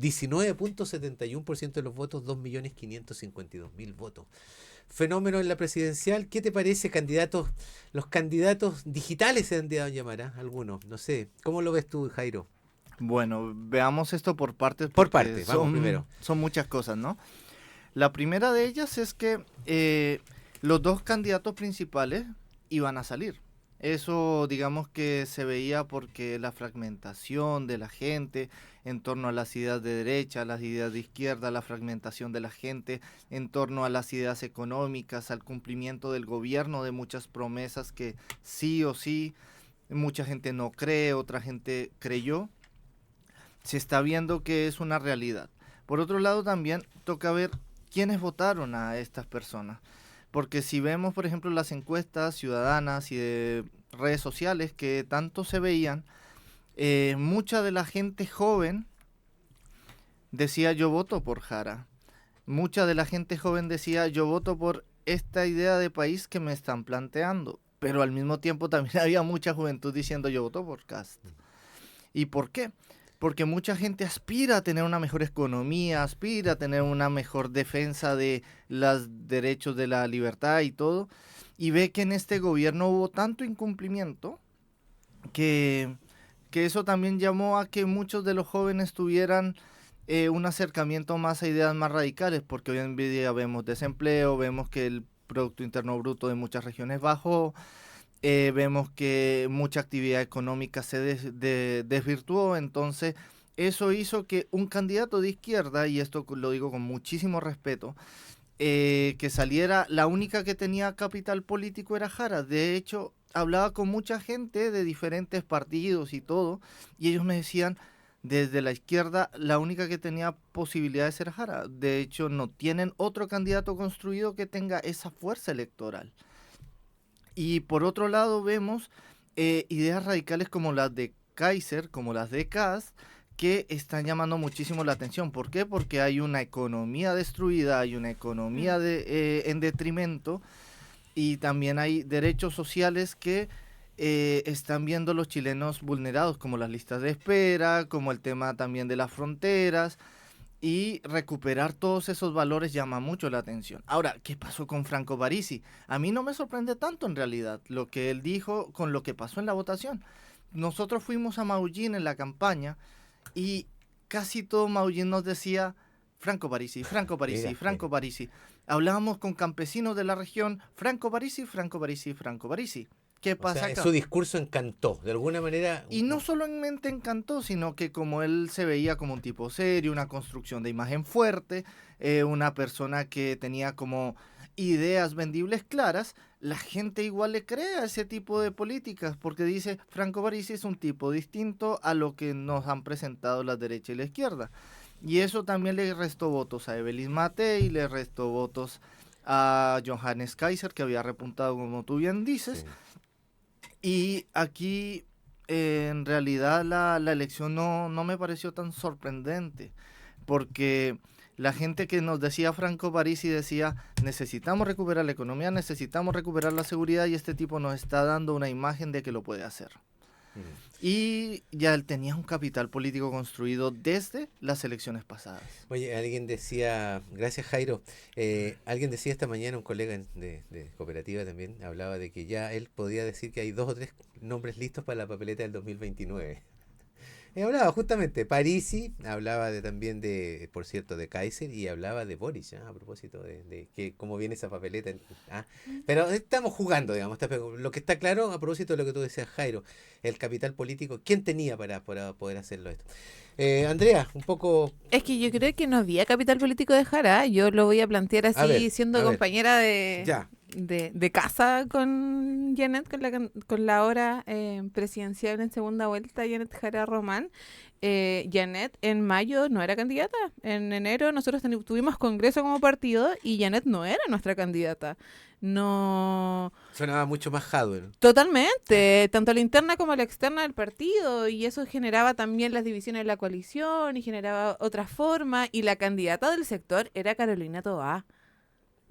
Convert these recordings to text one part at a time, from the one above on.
19.71% de los votos, 2.552.000 votos. Fenómeno en la presidencial. ¿Qué te parece, candidatos? Los candidatos digitales se han dado a llamar, ¿ah? Algunos, no sé. ¿Cómo lo ves tú, Jairo? Bueno, veamos esto por partes Por porque partes, vamos primero. son muchas cosas, ¿no? La primera de ellas es que los dos candidatos principales iban a salir. Eso, digamos que se veía porque la fragmentación de la gente en torno a las ideas de derecha, las ideas de izquierda, la fragmentación de la gente en torno a las ideas económicas, al cumplimiento del gobierno de muchas promesas que sí o sí, mucha gente no cree, otra gente creyó. Se está viendo que es una realidad. Por otro lado, también toca ver quiénes votaron a estas personas. Porque si vemos, por ejemplo, las encuestas ciudadanas y de redes sociales que tanto se veían, mucha de la gente joven decía yo voto por Jara. Mucha de la gente joven decía yo voto por esta idea de país que me están planteando. Pero al mismo tiempo también había mucha juventud diciendo yo voto por Kast. ¿Y por qué? Porque mucha gente aspira a tener una mejor economía, aspira a tener una mejor defensa de los derechos de la libertad y todo, y ve que en este gobierno hubo tanto incumplimiento que, que eso también llamó a que muchos de los jóvenes tuvieran un acercamiento más a ideas más radicales, porque hoy en día vemos desempleo, vemos que el Producto Interno Bruto de muchas regiones bajó, vemos que mucha actividad económica se desvirtuó, entonces eso hizo que un candidato de izquierda, y esto lo digo con muchísimo respeto, que saliera, la única que tenía capital político era Jara. De hecho, hablaba con mucha gente de diferentes partidos y todo, y ellos me decían, desde la izquierda, la única que tenía posibilidades era Jara. De hecho, no tienen otro candidato construido que tenga esa fuerza electoral. Y por otro lado vemos ideas radicales como las de Kaiser, como las de Kast, que están llamando muchísimo la atención. ¿Por qué? Porque hay una economía destruida, hay una economía en detrimento y también hay derechos sociales que están viendo los chilenos vulnerados, como las listas de espera, como el tema también de las fronteras. Y recuperar todos esos valores llama mucho la atención. Ahora, ¿qué pasó con Franco Parisi? A mí no me sorprende tanto en realidad lo que él dijo con lo que pasó en la votación. Nosotros fuimos a Maullín en la campaña y casi todo Maullín nos decía Franco Parisi, Franco Parisi, Franco Parisi. Hablábamos con campesinos de la región, Franco Parisi, Franco Parisi, Franco Parisi. ¿Qué pasa acá? Su discurso encantó, de alguna manera. Y no solamente encantó, sino que como él se veía como un tipo serio, una construcción de imagen fuerte, una persona que tenía como ideas vendibles claras, la gente igual le cree a ese tipo de políticas, porque dice, Franco Parisi es un tipo distinto a lo que nos han presentado la derecha y la izquierda. Y eso también le restó votos a Evelyn Matei, le restó votos a Johannes Kaiser, que había repuntado como tú bien dices. Sí. Y aquí en realidad la elección no me pareció tan sorprendente, porque la gente que nos decía Franco Parisi decía, necesitamos recuperar la economía, necesitamos recuperar la seguridad y este tipo nos está dando una imagen de que lo puede hacer. Y ya él tenía un capital político construido desde las elecciones pasadas. Oye, alguien decía, gracias Jairo, alguien decía esta mañana, un colega de cooperativa también, hablaba de que ya él podía decir que hay 2 o 3 nombres listos para la papeleta del 2029. Hablaba justamente Parisi, hablaba también de, por cierto, de Kaiser y hablaba de Boris, a propósito de que cómo viene esa papeleta. Pero estamos jugando, digamos. Lo que está claro, a propósito de lo que tú decías, Jairo, el capital político, ¿quién tenía para poder hacerlo esto? Andrea, un poco... Es que yo creo que no había capital político de Jara. Yo lo voy a plantear así, siendo compañera de casa con Janet, con la hora presidencial en segunda vuelta, Janet Jara Román. Janet en mayo no era candidata. En enero nosotros tuvimos congreso como partido y Janet no era nuestra candidata. No. Sonaba mucho más Jadwe. Totalmente, tanto la interna como la externa del partido, y eso generaba también las divisiones de la coalición y generaba otra forma, y la candidata del sector era Carolina Toá.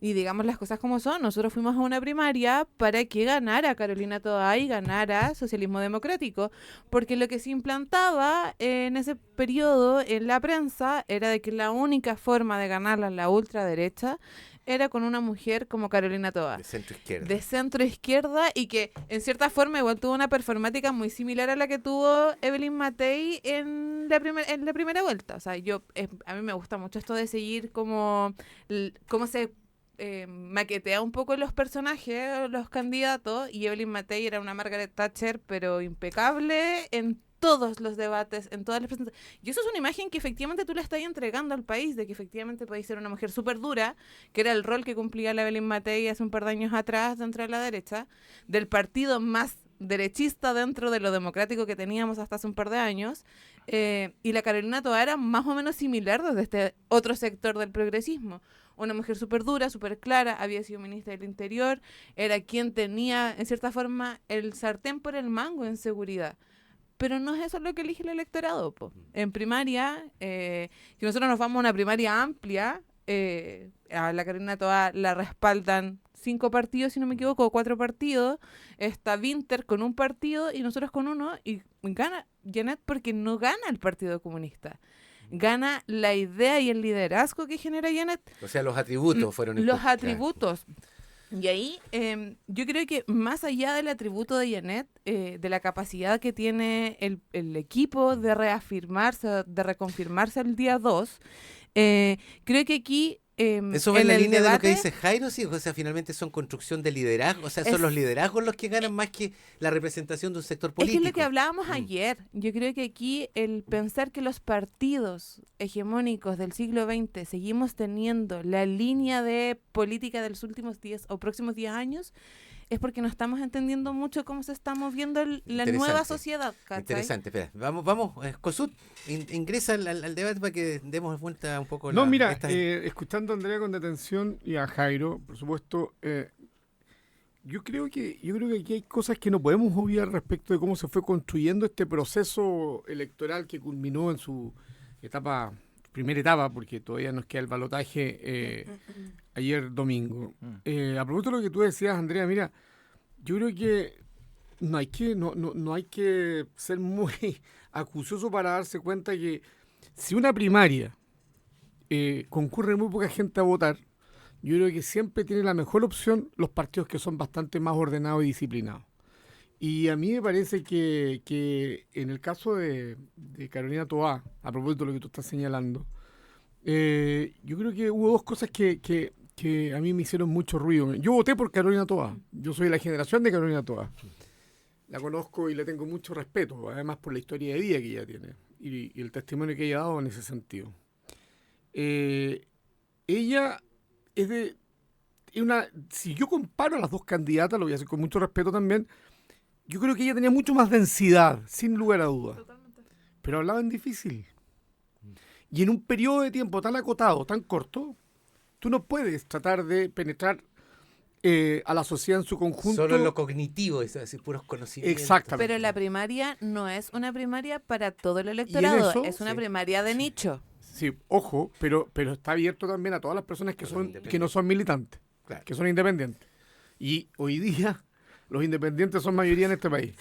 Y digamos las cosas como son, nosotros fuimos a una primaria para que ganara Carolina Toá y ganara Socialismo Democrático, porque lo que se implantaba en ese periodo en la prensa era de que la única forma de ganarla en la ultraderecha era con una mujer como Carolina Toá. De centro izquierda. De centro izquierda, y que en cierta forma igual tuvo una performática muy similar a la que tuvo Evelyn Matei en la primera vuelta. O sea, a mí me gusta mucho esto de seguir cómo se maquetea un poco los personajes, los candidatos, y Evelyn Matei era una Margaret Thatcher, pero impecable en todos los debates, en todas las presentaciones. Y eso es una imagen que efectivamente tú le estás entregando al país, de que efectivamente podéis ser una mujer súper dura, que era el rol que cumplía la Evelyn Matei hace un par de años atrás dentro de la derecha, del partido más derechista dentro de lo democrático que teníamos hasta hace un par de años, y la Carolina Toá era más o menos similar desde este otro sector del progresismo. Una mujer súper dura, súper clara, había sido ministra del Interior, era quien tenía, en cierta forma, el sartén por el mango en seguridad. Pero no es eso lo que elige el electorado, po. En primaria, que nosotros nos vamos a una primaria amplia, a la Carolina Toá la respaldan 5 partidos, si no me equivoco, 4 partidos, está Winter con un partido y nosotros con uno, y gana Janet porque no gana el Partido Comunista. Gana la idea y el liderazgo que genera Janet. O sea, los atributos fueron... Los atributos. Y ahí yo creo que más allá del atributo de Janet, de la capacidad que tiene el equipo de reafirmarse, de reconfirmarse el día 2, creo que aquí... Eso va en la línea de lo que dice Jairo, sí, o sea, finalmente son construcción de liderazgo, o sea, son los liderazgos los que ganan más que la representación de un sector político. Es que es lo que hablábamos ayer. Yo creo que aquí el pensar que los partidos hegemónicos del siglo XX seguimos teniendo la línea de política de los últimos 10 o próximos 10 años, es porque no estamos entendiendo mucho cómo se está moviendo la nueva sociedad. ¿Cachai? Interesante, espera. Vamos, Cosut, ingresa al debate para que demos vuelta un poco. No, mira, escuchando a Andrea con detención y a Jairo, por supuesto, yo creo que aquí hay cosas que no podemos obviar respecto de cómo se fue construyendo este proceso electoral que culminó en su primera etapa, porque todavía nos queda el balotaje ayer domingo. A propósito de lo que tú decías, Andrea, mira, yo creo que no hay que ser muy acucioso para darse cuenta que si una primaria concurre muy poca gente a votar, yo creo que siempre tiene la mejor opción los partidos que son bastante más ordenados y disciplinados. Y a mí me parece que en el caso de Carolina Toá, a propósito de lo que tú estás señalando, yo creo que hubo 2 cosas que a mí me hicieron mucho ruido. Yo voté por Carolina Toá. Yo soy de la generación de Carolina Toá. La conozco y le tengo mucho respeto, además por la historia de vida que ella tiene y el testimonio que ella ha dado en ese sentido. Ella es si yo comparo a las 2 candidatas, lo voy a hacer con mucho respeto también, yo creo que ella tenía mucho más densidad, sin lugar a dudas. Totalmente. Pero hablaba en difícil. Y en un periodo de tiempo tan acotado, tan corto, tú no puedes tratar de penetrar a la sociedad en su conjunto. Solo en lo cognitivo, es decir, puros conocimientos. Exactamente. Pero la primaria no es una primaria para todo el electorado, eso, es una primaria de nicho. Sí, ojo, pero está abierto también a todas las personas que no son militantes, claro, que son independientes. Y hoy día los independientes son mayoría en este país.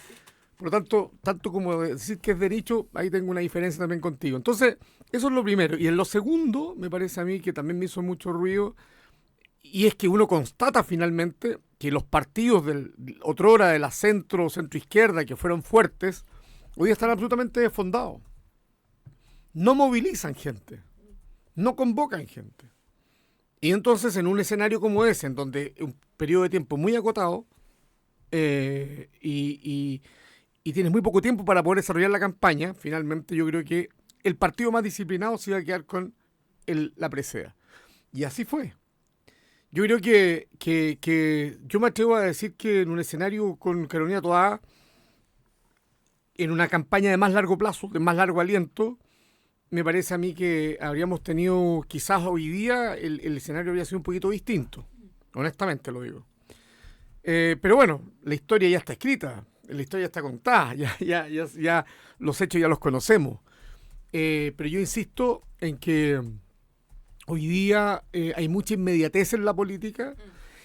Por lo tanto como decir que es de nicho, ahí tengo una diferencia también contigo. Entonces, eso es lo primero. Y en lo segundo, me parece a mí que también me hizo mucho ruido, y es que uno constata finalmente que los partidos otrora de la centro-izquierda, que fueron fuertes, hoy día están absolutamente desfondados. No movilizan gente, no convocan gente. Y entonces, en un escenario como ese, en donde un periodo de tiempo muy acotado, y tienes muy poco tiempo para poder desarrollar la campaña, finalmente yo creo que el partido más disciplinado se iba a quedar con la presea. Y así fue. Yo creo que yo me atrevo a decir que en un escenario con Carolina Toá, en una campaña de más largo plazo, de más largo aliento, me parece a mí que habríamos tenido, quizás hoy día, el escenario habría sido un poquito distinto. Honestamente lo digo. Pero bueno, la historia ya está escrita, la historia está contada, ya los hechos ya los conocemos. Pero yo insisto en que Hoy día hay mucha inmediatez en la política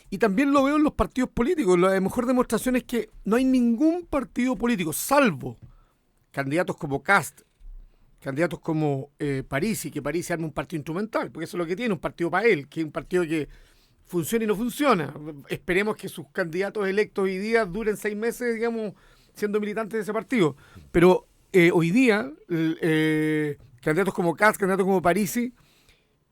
y también lo veo en los partidos políticos. La mejor demostración es que no hay ningún partido político, salvo candidatos como Kast, candidatos como Parisi, que Parisi arma un partido instrumental, porque eso es lo que tiene, un partido para él, que es un partido que funciona y no funciona. Esperemos que sus candidatos electos hoy día duren 6 meses, digamos, siendo militantes de ese partido. Pero hoy día, candidatos como Kast, candidatos como Parisi,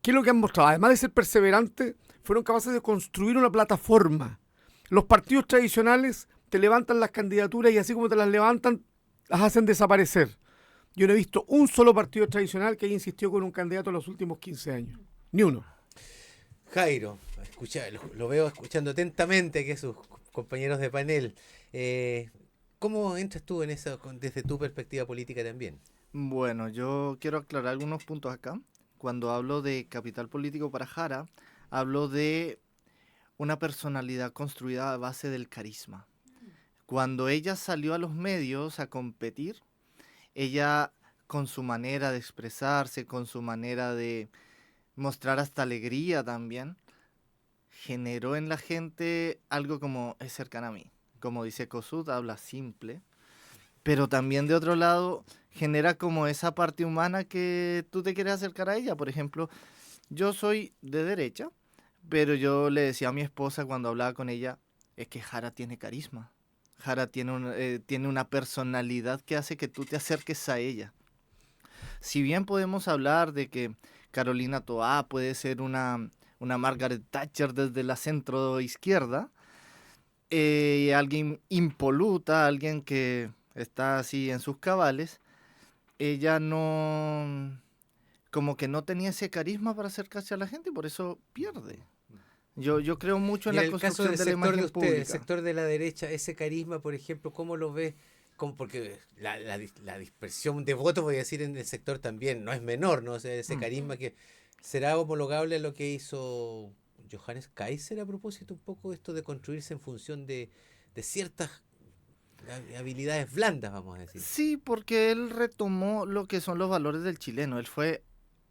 ¿qué es lo que han mostrado? Además de ser perseverantes, fueron capaces de construir una plataforma. Los partidos tradicionales te levantan las candidaturas y así como te las levantan, las hacen desaparecer. Yo no he visto un solo partido tradicional que haya insistido con un candidato en los últimos 15 años. Ni uno. Jairo, lo veo escuchando atentamente aquí a sus compañeros de panel. ¿Cómo entras tú en eso desde tu perspectiva política también? Bueno, yo quiero aclarar algunos puntos acá. Cuando hablo de capital político para Jara, hablo de una personalidad construida a base del carisma. Cuando ella salió a los medios a competir, ella con su manera de expresarse, con su manera de mostrar hasta alegría también, generó en la gente algo como es cercana a mí. Como dice Kossuth, habla simple, pero también de otro lado genera como esa parte humana que tú te quieres acercar a ella. Por ejemplo, yo soy de derecha, pero yo le decía a mi esposa cuando hablaba con ella, es que Jara tiene carisma. Jara tiene una personalidad que hace que tú te acerques a ella. Si bien podemos hablar de que Carolina Toá puede ser una Margaret Thatcher desde la centro izquierda, alguien impoluta, alguien que está así en sus cabales, ella no, como que no tenía ese carisma para acercarse a la gente y por eso pierde. Yo creo mucho en la construcción de la imagen pública. El sector de la derecha, ese carisma, por ejemplo, ¿cómo lo ves? Porque la dispersión de votos, voy a decir, en el sector también no es menor, ¿no? O sea, ese carisma que será homologable a lo que hizo Johannes Kaiser a propósito un poco de esto de construirse en función de ciertas habilidades blandas, vamos a decir. Sí, porque él retomó lo que son los valores del chileno, él fue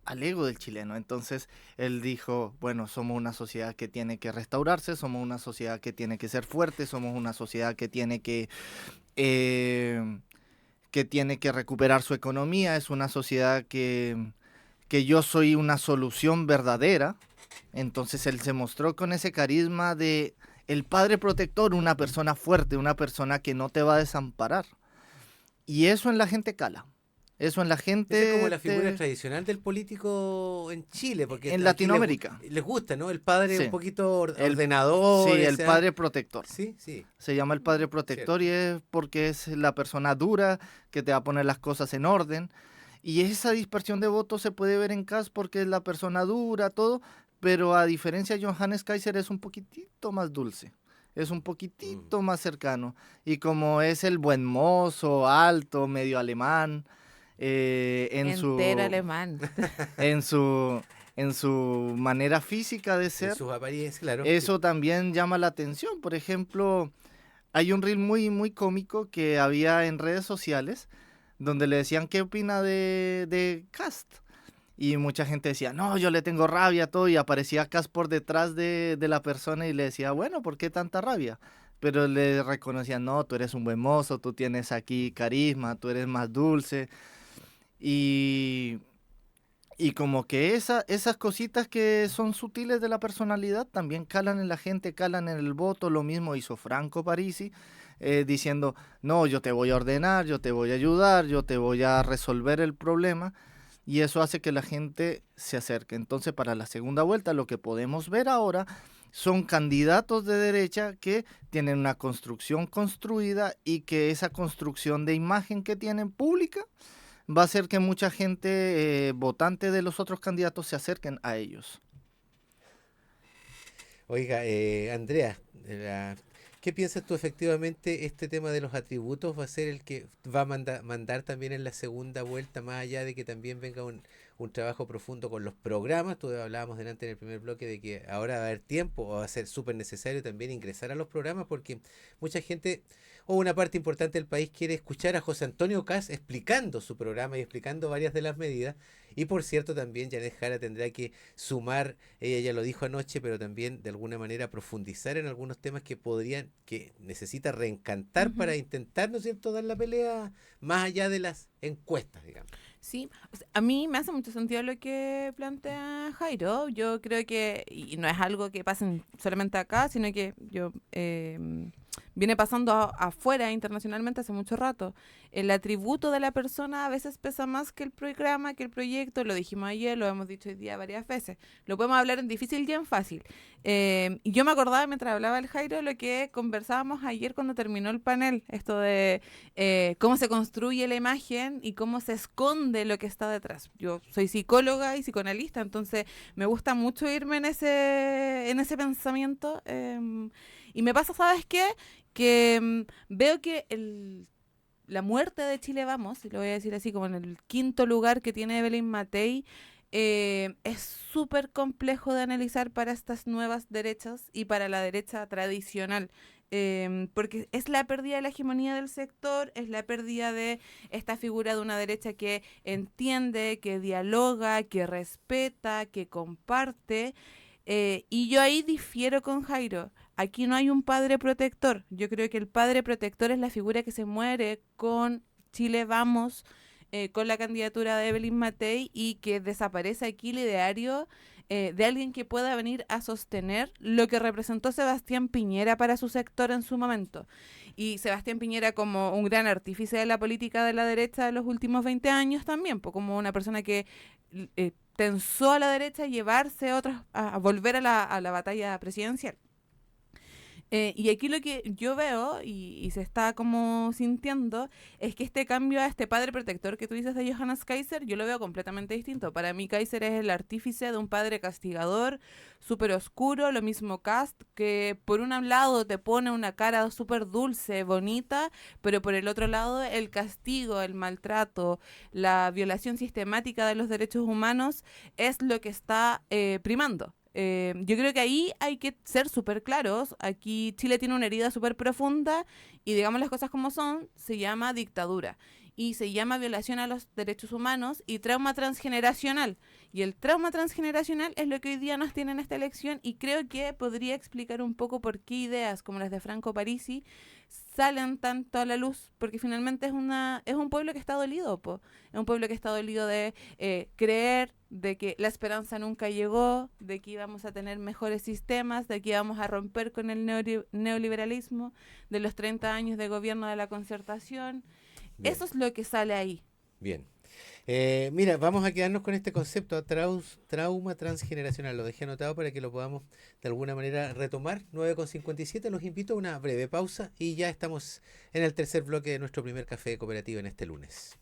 al ego del chileno, entonces él dijo, bueno, somos una sociedad que tiene que restaurarse, somos una sociedad que tiene que ser fuerte, somos una sociedad que tiene que recuperar su economía, es una sociedad que yo soy una solución verdadera. Entonces él se mostró con ese carisma de el padre protector, una persona fuerte, una persona que no te va a desamparar. Y eso en la gente cala. Eso en la gente... Es como la figura tradicional del político en Chile. Porque en Latinoamérica. Les gusta, ¿no? El padre sí. Un poquito ordenador. Sí, el padre protector. Sí, sí. Se llama el padre protector. Cierto. Y es porque es la persona dura que te va a poner las cosas en orden. Y esa dispersión de votos se puede ver en Kast porque es la persona dura, todo, pero a diferencia de Johannes Kaiser es un poquitito más dulce, es un poquitito más cercano. Y como es el buen mozo, alto, medio alemán, alemán. en su manera física de ser, en sus apariencias, claro. Eso también llama la atención. Por ejemplo, hay un reel muy, muy cómico que había en redes sociales, donde le decían qué opina de Kast. Y mucha gente decía, no, yo le tengo rabia, todo, y aparecía Kast por detrás de la persona y le decía, bueno, ¿por qué tanta rabia? Pero le reconocían, no, tú eres un buen mozo, tú tienes aquí carisma, tú eres más dulce. Y como que esas cositas que son sutiles de la personalidad también calan en la gente, calan en el voto. Lo mismo hizo Franco Parisi, diciendo, no, yo te voy a ordenar, yo te voy a ayudar, yo te voy a resolver el problema, y eso hace que la gente se acerque. Entonces, para la segunda vuelta, lo que podemos ver ahora son candidatos de derecha que tienen una construcción construida y que esa construcción de imagen que tienen pública va a hacer que mucha gente votante de los otros candidatos se acerquen a ellos. Oiga, Andrea, ¿qué piensas tú efectivamente? Este tema de los atributos va a ser el que va a mandar también en la segunda vuelta, más allá de que también venga un trabajo profundo con los programas. Tú hablábamos delante en el primer bloque de que ahora va a haber tiempo, o va a ser súper necesario también ingresar a los programas, porque mucha gente o una parte importante del país quiere escuchar a José Antonio Kast explicando su programa y explicando varias de las medidas. Y por cierto, también Janet Jara tendrá que sumar, ella ya lo dijo anoche, pero también de alguna manera profundizar en algunos temas que necesita reencantar para intentar, ¿no es cierto?, dar la pelea más allá de las encuestas, digamos. Sí, o sea, a mí me hace mucho sentido lo que plantea Jairo. Yo creo que, y no es algo que pase solamente acá, sino que yo viene pasando afuera internacionalmente hace mucho rato. El atributo de la persona a veces pesa más que el programa, que el proyecto. Lo dijimos ayer, lo hemos dicho hoy día varias veces. Lo podemos hablar en difícil y en fácil. Y yo me acordaba mientras hablaba el Jairo lo que conversábamos ayer cuando terminó el panel. Esto de cómo se construye la imagen y cómo se esconde lo que está detrás. Yo soy psicóloga y psicoanalista, entonces me gusta mucho irme en ese pensamiento. Y me pasa, ¿sabes qué? Que veo que la muerte de Chile Vamos, y lo voy a decir así, como en el 5.º lugar que tiene Evelyn Matei, es súper complejo de analizar para estas nuevas derechas y para la derecha tradicional. Porque es la pérdida de la hegemonía del sector, es la pérdida de esta figura de una derecha que entiende, que dialoga, que respeta, que comparte. Y yo ahí difiero con Jairo. Aquí no hay un padre protector. Yo creo que el padre protector es la figura que se muere con Chile Vamos, con la candidatura de Evelyn Matei, y que desaparece aquí el ideario de alguien que pueda venir a sostener lo que representó Sebastián Piñera para su sector en su momento. Y Sebastián Piñera como un gran artífice de la política de la derecha de los últimos 20 años también, pues como una persona que tensó a la derecha a llevarse a volver a la batalla presidencial. Y aquí lo que yo veo y se está como sintiendo es que este cambio a este padre protector que tú dices de Johannes Kaiser, yo lo veo completamente distinto. Para mí Kaiser es el artífice de un padre castigador, súper oscuro, lo mismo Kast, que por un lado te pone una cara súper dulce, bonita, pero por el otro lado el castigo, el maltrato, la violación sistemática de los derechos humanos es lo que está primando. Yo creo que ahí hay que ser súper claros. Aquí Chile tiene una herida súper profunda y digamos las cosas como son, se llama dictadura y se llama violación a los derechos humanos y trauma transgeneracional. Y el trauma transgeneracional es lo que hoy día nos tiene en esta elección, y creo que podría explicar un poco por qué ideas como las de Franco Parisi salen tanto a la luz, porque finalmente es un pueblo que está dolido, es un pueblo que está dolido de creer de que la esperanza nunca llegó, de que íbamos a tener mejores sistemas, de que íbamos a romper con el neoliberalismo, de los 30 años de gobierno de la concertación. Bien. Eso es lo que sale ahí. Bien. Mira, vamos a quedarnos con este concepto, trauma transgeneracional. Lo dejé anotado para que lo podamos de alguna manera retomar. 9:57, los invito a una breve pausa y ya estamos en el tercer bloque de nuestro primer café cooperativo en este lunes.